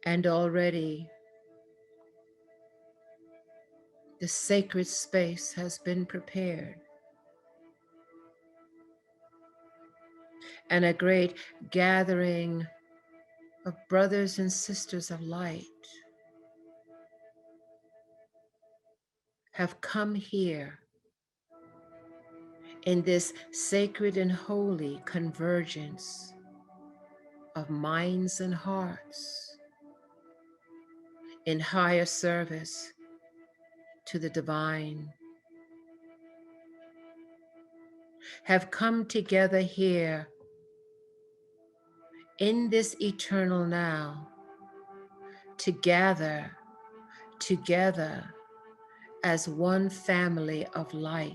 And already the sacred space has been prepared, and a great gathering of brothers and sisters of light have come here in this sacred and holy convergence of minds and hearts in higher service to the divine, have come together here in this eternal now to gather together as one family of light,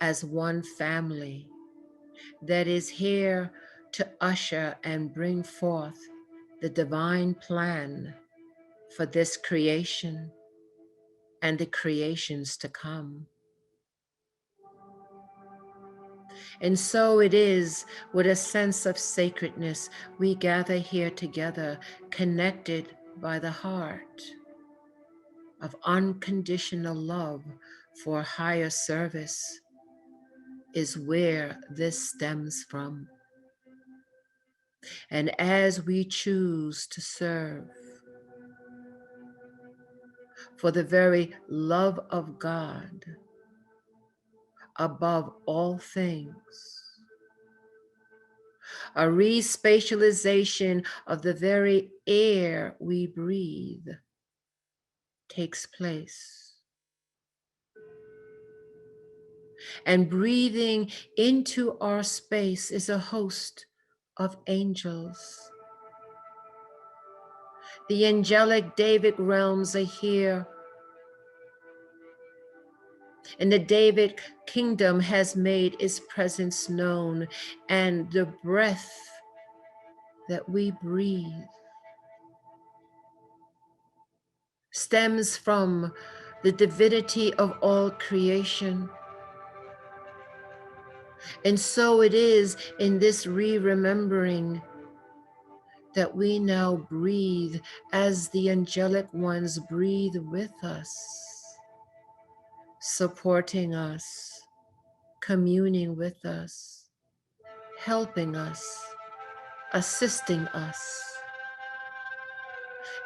as one family that is here to usher and bring forth the divine plan for this creation and the creations to come. And so it is with a sense of sacredness we gather here together, connected by the heart of unconditional love for higher service is where this stems from. And as we choose to serve for the very love of God above all things, a respatialization of the very air we breathe takes place. And breathing into our space is a host of angels. The angelic David realms are here, and the David kingdom has made its presence known, and the breath that we breathe stems from the divinity of all creation. And so it is in this remembering that we now breathe as the angelic ones breathe with us, supporting us, communing with us, helping us, assisting us.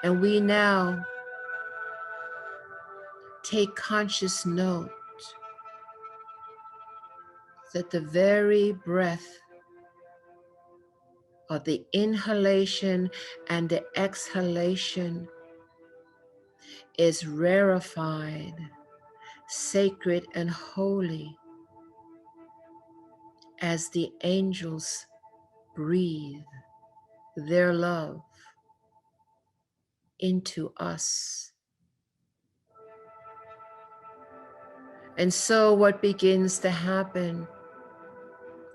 And we now take conscious note that the very breath of the inhalation and the exhalation is rarefied, sacred, and holy as the angels breathe their love into us. And so what begins to happen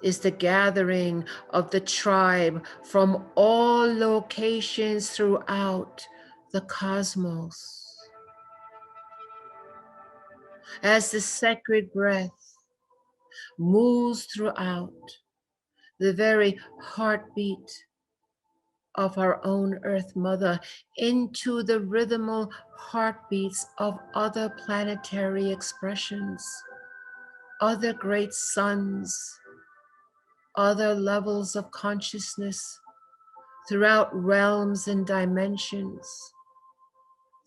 is the gathering of the tribe from all locations throughout the cosmos. As the sacred breath moves throughout the very heartbeat of our own Earth Mother into the rhythmal heartbeats of other planetary expressions, other great suns, other levels of consciousness throughout realms and dimensions,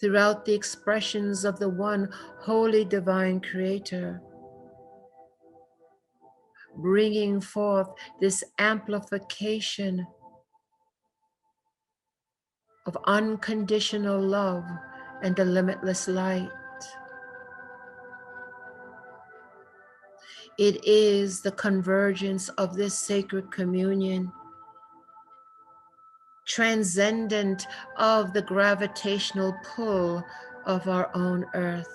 throughout the expressions of the one holy divine creator, bringing forth this amplification of unconditional love and the limitless light. It is the convergence of this sacred communion, transcendent of the gravitational pull of our own earth,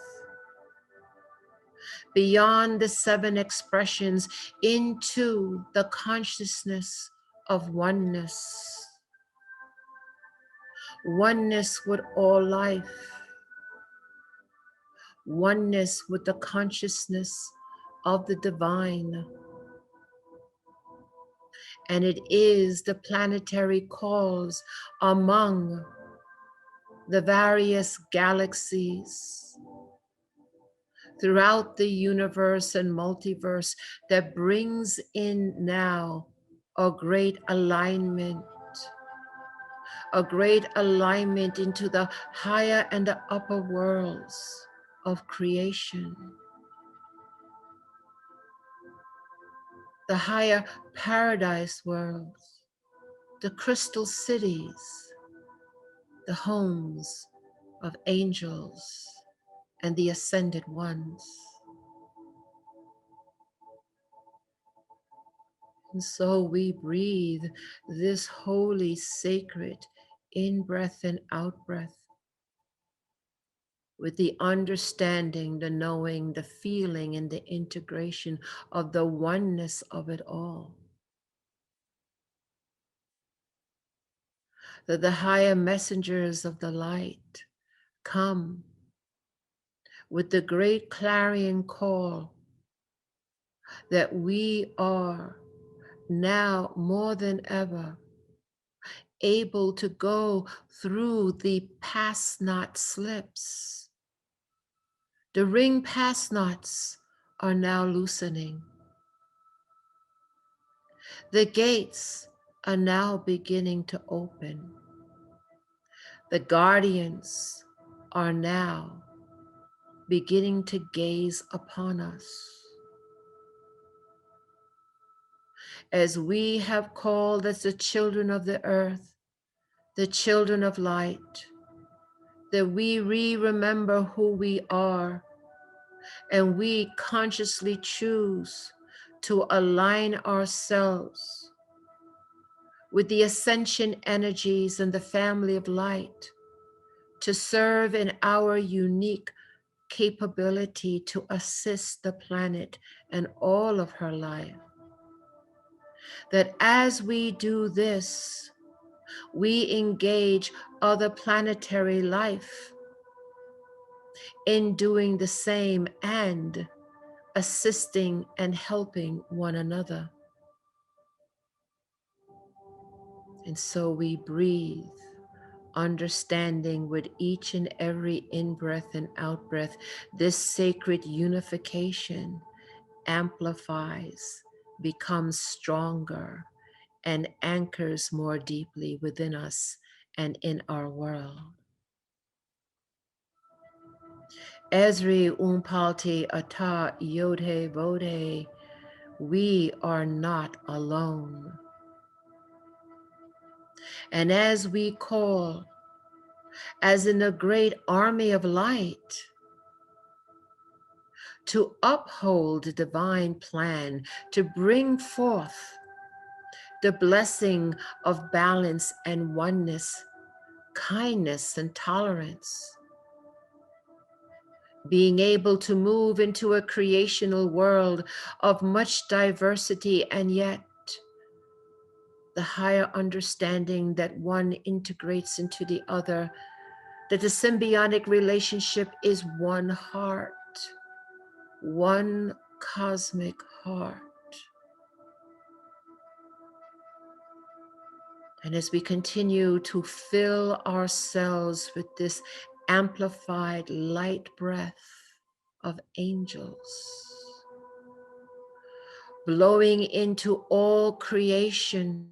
beyond the seven expressions into the consciousness of oneness, oneness with all life, oneness with the consciousness of the divine. And it is the planetary calls among the various galaxies throughout the universe and multiverse that brings in now a great alignment into the higher and the upper worlds of creation, the higher paradise worlds, the crystal cities, the homes of angels and the ascended ones. And so we breathe this holy, sacred in-breath and out-breath with the understanding, the knowing, the feeling, and the integration of the oneness of it all. That the higher messengers of the light come with the great clarion call that we are now more than ever able to go through the pass not slips. The ring pass knots are now loosening. The gates are now beginning to open. The guardians are now beginning to gaze upon us. As we have called as the children of the earth, the children of light, that we remember who we are, and we consciously choose to align ourselves with the ascension energies and the family of light to serve in our unique capability to assist the planet and all of her life. That as we do this, we engage other planetary life in doing the same and assisting and helping one another. And so we breathe, understanding with each and every in-breath and out-breath, this sacred unification amplifies, becomes stronger, and anchors more deeply within us and in our world. Esri Umpalti Ata Yodhe Bodhe, we are not alone. And as we call, as in a great army of light, to uphold the divine plan, to bring forth the blessing of balance and oneness, kindness and tolerance, being able to move into a creational world of much diversity, and yet the higher understanding that one integrates into the other, that the symbiotic relationship is one heart, one cosmic heart. And as we continue to fill ourselves with this amplified light breath of angels, blowing into all creation,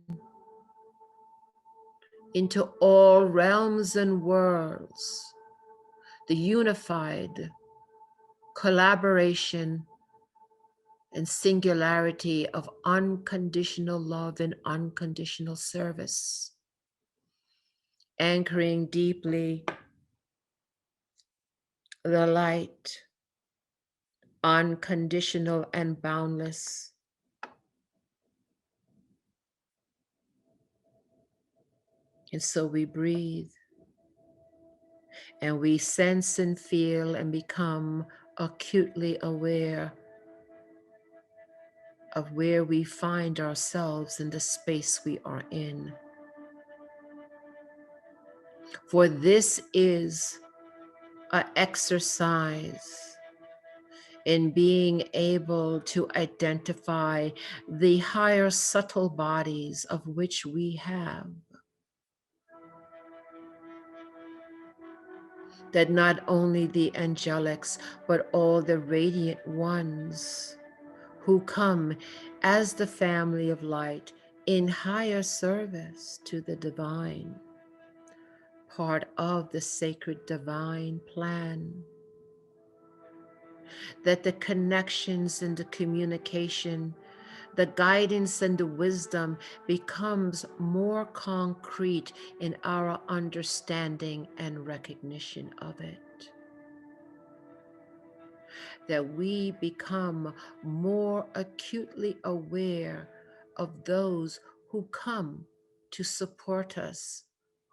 into all realms and worlds, the unified collaboration and singularity of unconditional love and unconditional service, anchoring deeply the light, unconditional and boundless. And so we breathe and we sense and feel and become acutely aware of where we find ourselves in the space we are in. For this is an exercise in being able to identify the higher subtle bodies of which we have, that not only the angelics, but all the radiant ones who come as the family of light in higher service to the divine, part of the sacred divine plan, that the connections and the communication, the guidance and the wisdom becomes more concrete in our understanding and recognition of it. That we become more acutely aware of those who come to support us,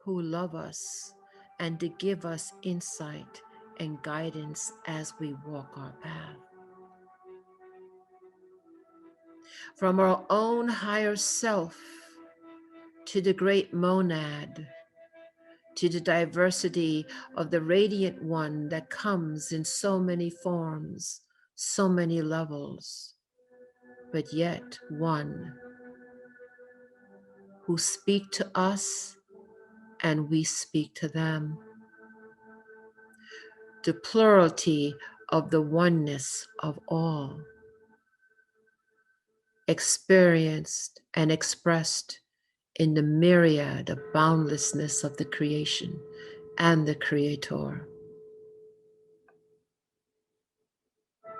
who love us, and to give us insight and guidance as we walk our path. From our own higher self to the great monad, to the diversity of the radiant one that comes in so many forms, so many levels, but yet one, who speak to us and we speak to them. The plurality of the oneness of all, experienced and expressed in the myriad of boundlessness of the creation and the Creator.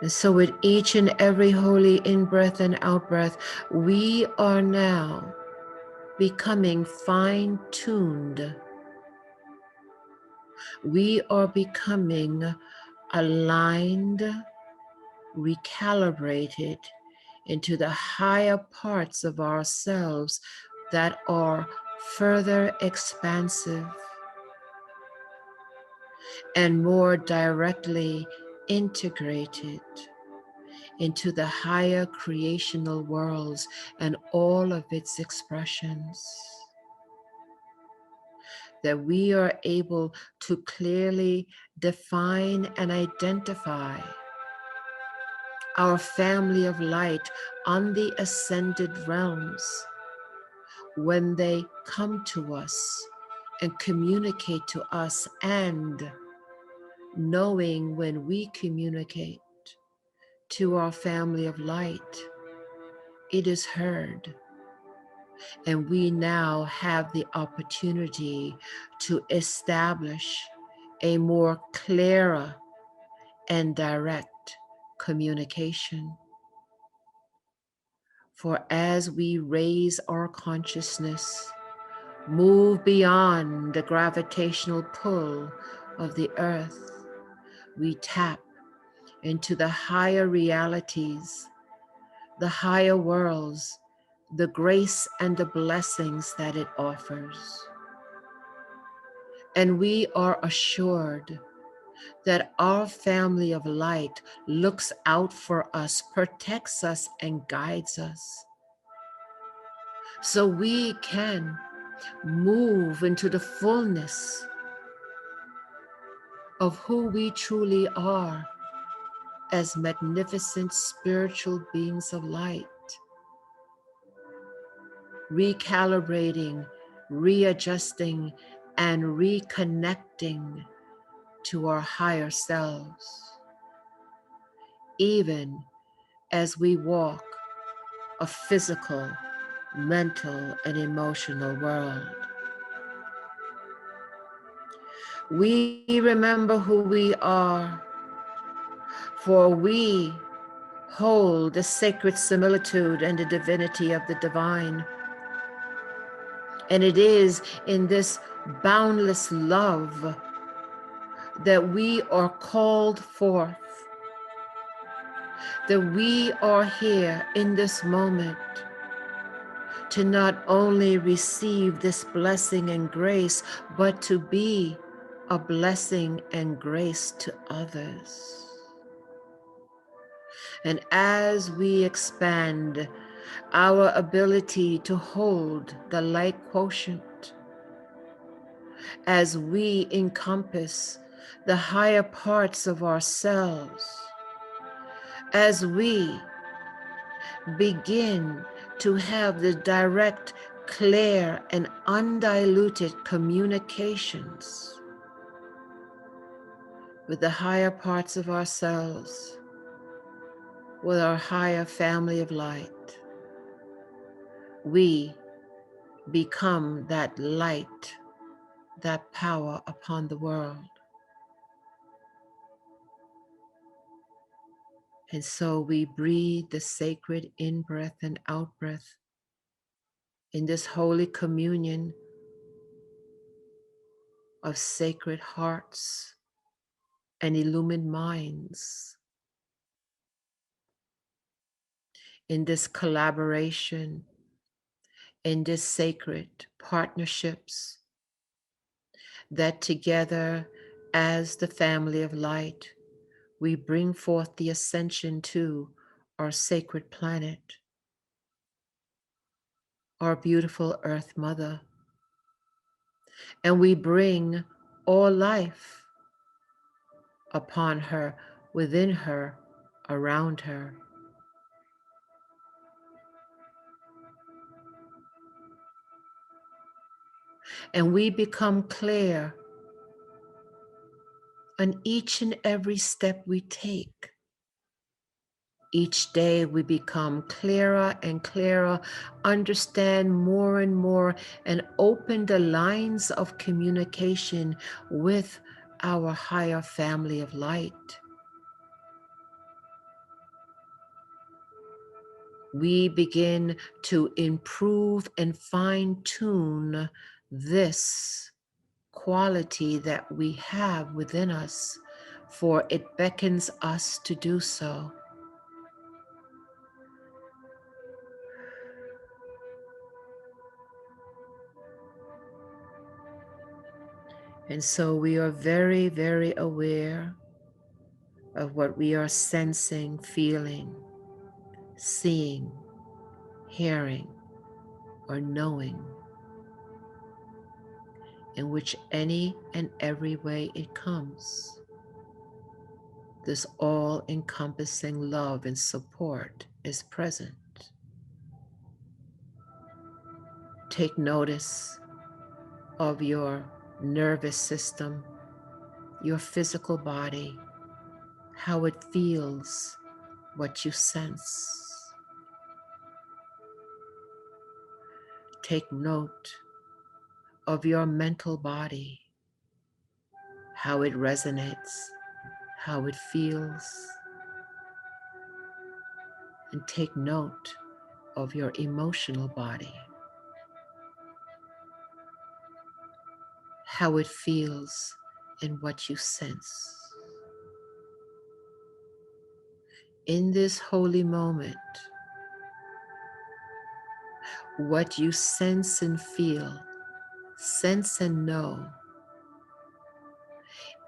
And so with each and every holy in-breath and out-breath, we are now becoming fine-tuned. We are becoming aligned, recalibrated into the higher parts of ourselves that are further expansive and more directly integrated into the higher creational worlds and all of its expressions. That we are able to clearly define and identify our family of light on the ascended realms when they come to us and communicate to us, and knowing when we communicate to our family of light, it is heard. And we now have the opportunity to establish a more clearer and direct communication. For as we raise our consciousness, move beyond the gravitational pull of the earth, we tap into the higher realities, the higher worlds, the grace and the blessings that it offers. And we are assured that our family of light looks out for us, protects us, and guides us. So we can move into the fullness of who we truly are as magnificent spiritual beings of light, recalibrating, readjusting, and reconnecting to our higher selves, even as we walk a physical, mental, and emotional world. We remember who we are, for we hold the sacred similitude and the divinity of the divine. And it is in this boundless love that we are called forth, that we are here in this moment to not only receive this blessing and grace, but to be a blessing and grace to others. And as we expand our ability to hold the light quotient, as we encompass the higher parts of ourselves, as we begin to have the direct, clear, and undiluted communications with the higher parts of ourselves, with our higher family of light, we become that light, that power upon the world. And so we breathe the sacred in-breath and out-breath in this holy communion of sacred hearts and illumined minds, in this collaboration, in this sacred partnerships, that together as the family of light, we bring forth the ascension to our sacred planet, our beautiful Earth Mother, and we bring all life upon her, within her, around her. And we become clear on each and every step we take. Each day we become clearer and clearer, understand more and more, and open the lines of communication with our higher family of light. We begin to improve and fine-tune this quality that we have within us, for it beckons us to do so. And so we are very, very aware of what we are sensing, feeling, seeing, hearing, or knowing, in which any and every way it comes. This all-encompassing love and support is present. Take notice of your nervous system, your physical body, how it feels, what you sense. Take note of your mental body, how it resonates, how it feels. And take note of your emotional body, how it feels and what you sense. In this holy moment, what you sense and feel, sense and know,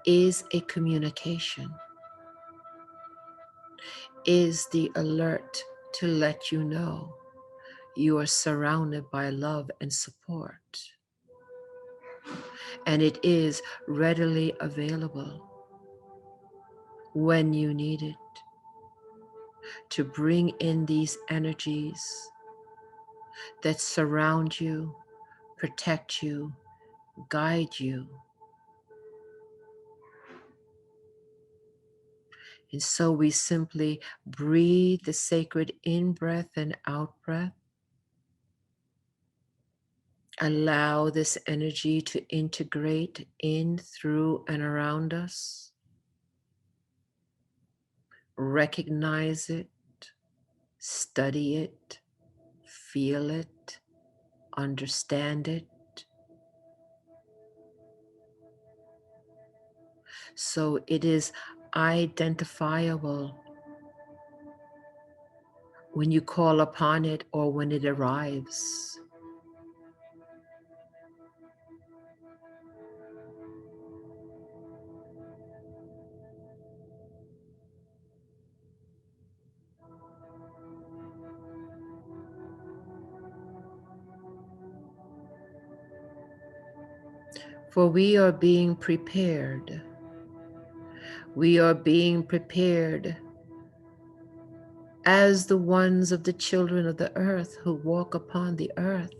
is a communication, is the alert to let you know you are surrounded by love and support. And it is readily available when you need it to bring in these energies that surround you, protect you, guide you. And so we simply breathe the sacred in-breath and out-breath. Allow this energy to integrate in, through, and around us. Recognize it, study it, feel it, understand it. So it is identifiable when you call upon it or when it arrives. For we are being prepared. We are being prepared as the ones of the children of the earth who walk upon the earth.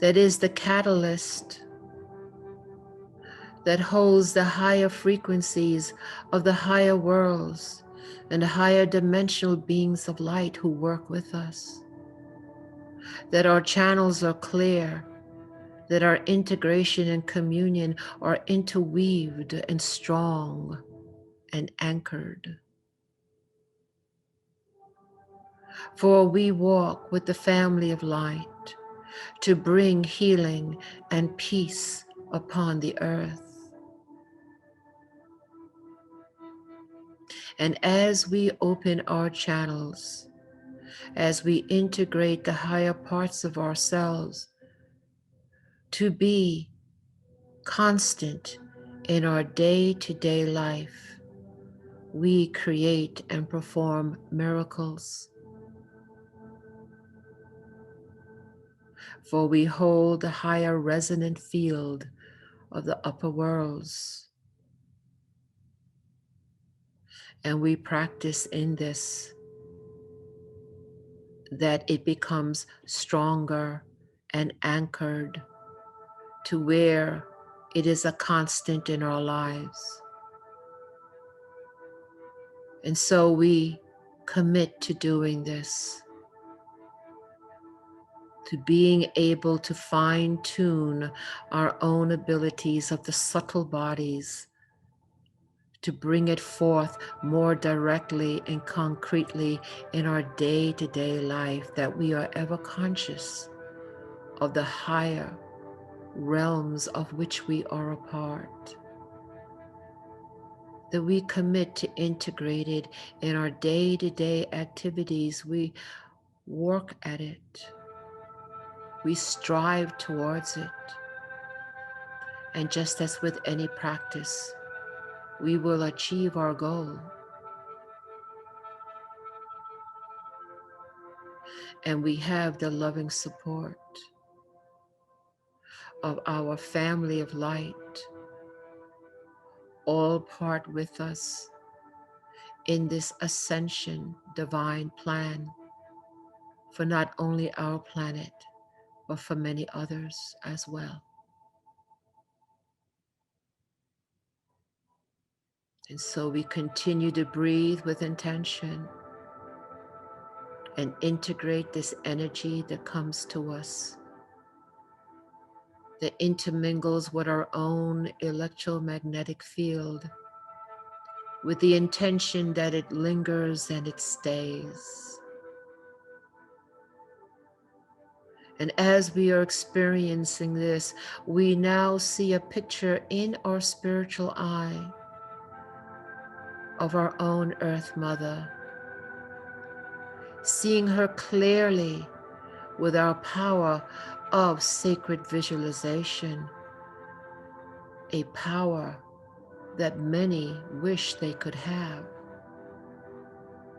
That is the catalyst that holds the higher frequencies of the higher worlds and the higher dimensional beings of light who work with us. That our channels are clear, that our integration and communion are interweaved and strong and anchored. For we walk with the family of light to bring healing and peace upon the earth. And as we open our channels, as we integrate the higher parts of ourselves to be constant in our day-to-day life, we create and perform miracles. For we hold the higher resonant field of the upper worlds. And we practice in this that it becomes stronger and anchored to where it is a constant in our lives. And so we commit to doing this, to being able to fine-tune our own abilities of the subtle bodies, to bring it forth more directly and concretely in our day-to-day life, that we are ever conscious of the higher realms of which we are a part, that we commit to integrate it in our day-to-day activities. We work at it, we strive towards it, and just as with any practice, we will achieve our goal. And we have the loving support of our family of light, all part with us in this ascension divine plan for not only our planet, but for many others as well. And so we continue to breathe with intention and integrate this energy that comes to us, that intermingles with our own electromagnetic field, with the intention that it lingers and it stays. And as we are experiencing this, we now see a picture in our spiritual eye of our own Earth Mother, seeing her clearly with our power of sacred visualization, a power that many wish they could have.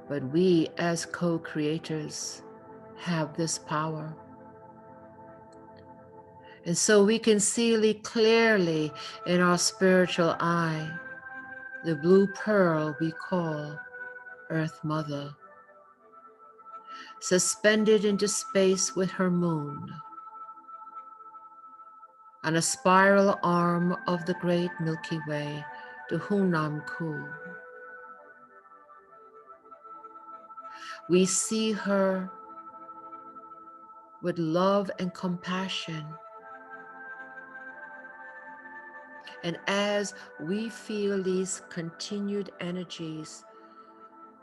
But we as co-creators have this power. And so we can see clearly in our spiritual eye the blue pearl we call Earth Mother, suspended into space with her moon, on a spiral arm of the great Milky Way, the Hunam Ku. We see her with love and compassion. And as we feel these continued energies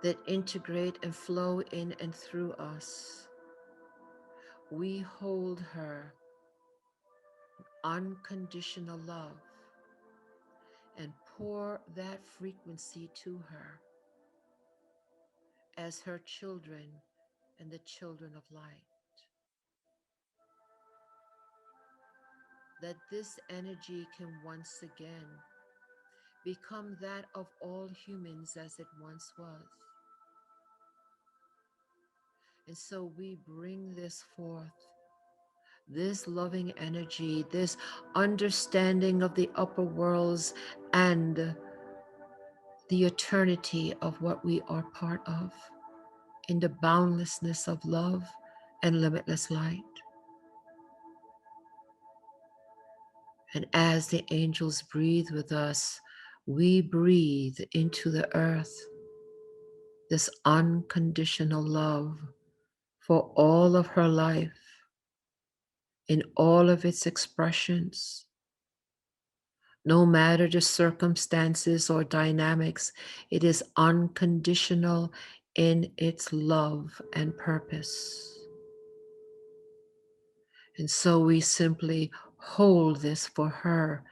that integrate and flow in and through us, we hold her unconditional love and pour that frequency to her as her children and the children of light. That this energy can once again become that of all humans as it once was. And so we bring this forth, this loving energy, this understanding of the upper worlds and the eternity of what we are part of, in the boundlessness of love and limitless light. And as the angels breathe with us, we breathe into the earth this unconditional love for all of her life in all of its expressions. No matter the circumstances or dynamics, it is unconditional in its love and purpose. And so we simply hold this for her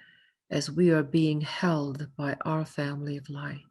as we are being held by our family of light.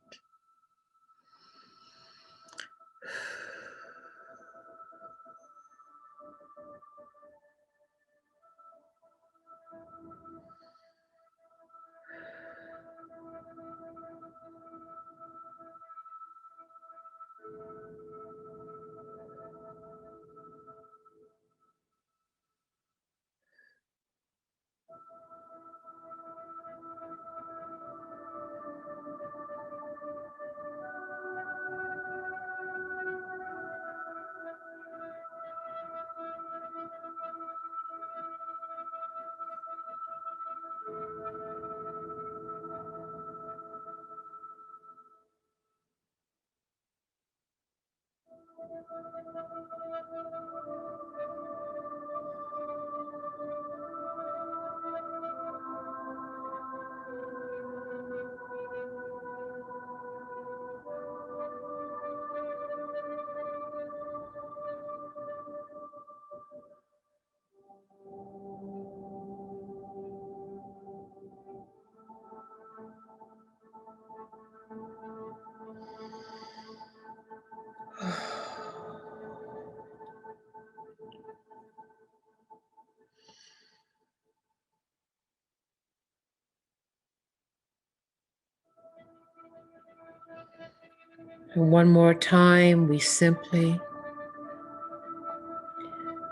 And one more time, we simply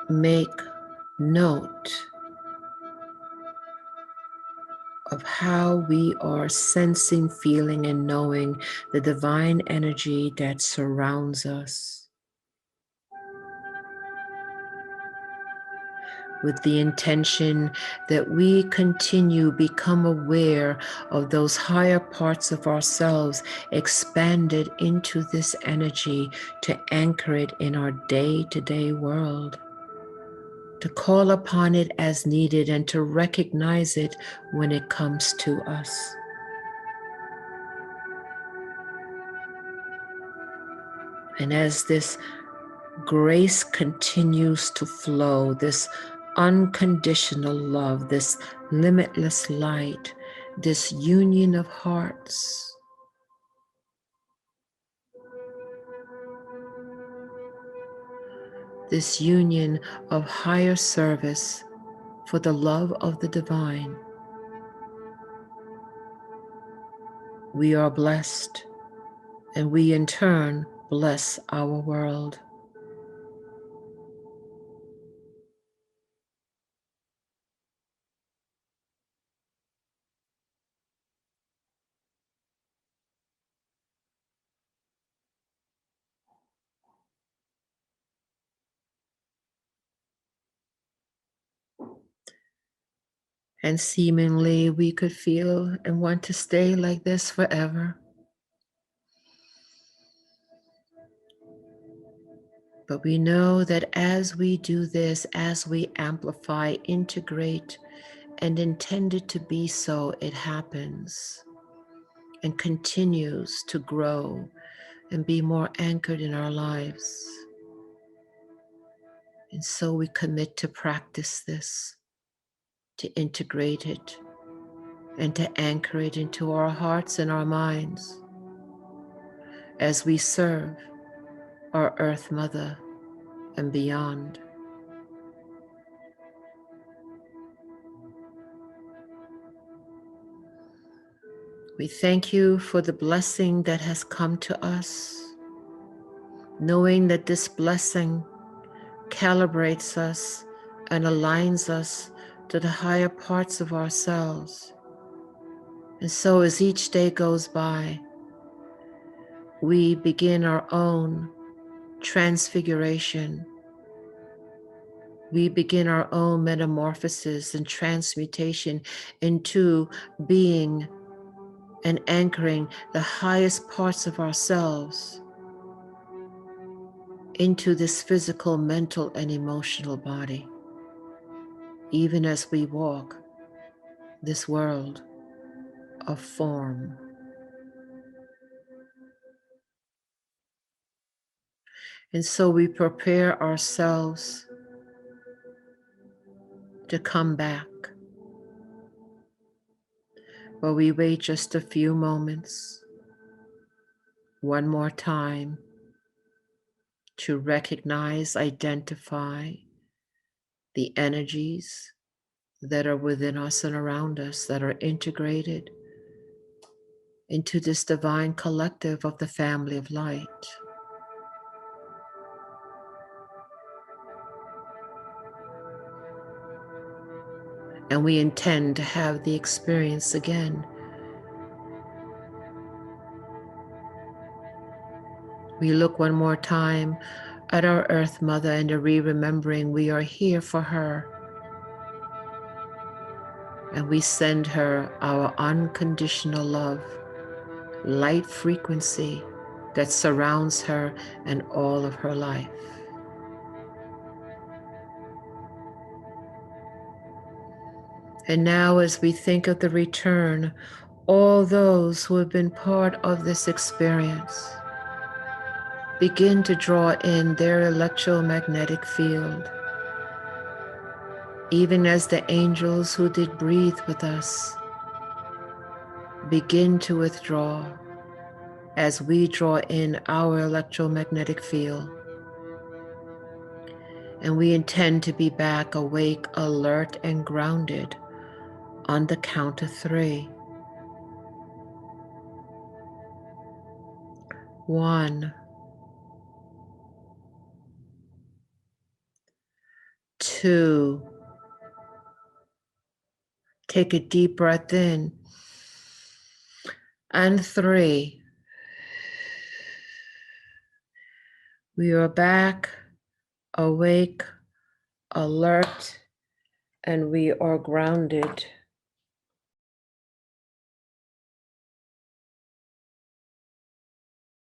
make note of how we are sensing, feeling, and knowing the divine energy that surrounds us, with the intention that we continue become aware of those higher parts of ourselves expanded into this energy to anchor it in our day-to-day world, to call upon it as needed and to recognize it when it comes to us. And as this grace continues to flow, this unconditional love, this limitless light, this union of hearts, this union of higher service for the love of the divine, we are blessed, and we in turn bless our world. And seemingly we could feel and want to stay like this forever. But we know that as we do this, as we amplify, integrate, and intend it to be so, it happens and continues to grow and be more anchored in our lives. And so we commit to practice this, to integrate it, and to anchor it into our hearts and our minds as we serve our Earth Mother and beyond. We thank you for the blessing that has come to us, knowing that this blessing calibrates us and aligns us to the higher parts of ourselves. And so as each day goes by, we begin our own transfiguration. We begin our own metamorphosis and transmutation into being and anchoring the highest parts of ourselves into this physical, mental, and emotional body, even as we walk this world of form. And so we prepare ourselves to come back, but we wait just a few moments, one more time, to recognize, identify the energies that are within us and around us that are integrated into this divine collective of the family of light. And we intend to have the experience again. We look one more time at our Earth Mother and are remembering we are here for her. And we send her our unconditional love, light frequency that surrounds her and all of her life. And now, as we think of the return, all those who have been part of this experience begin to draw in their electromagnetic field, even as the angels who did breathe with us begin to withdraw as we draw in our electromagnetic field. And we intend to be back awake, alert, and grounded on the count of 3. 1, 2. Take a deep breath in. And 3. We are back, awake, alert, and we are grounded.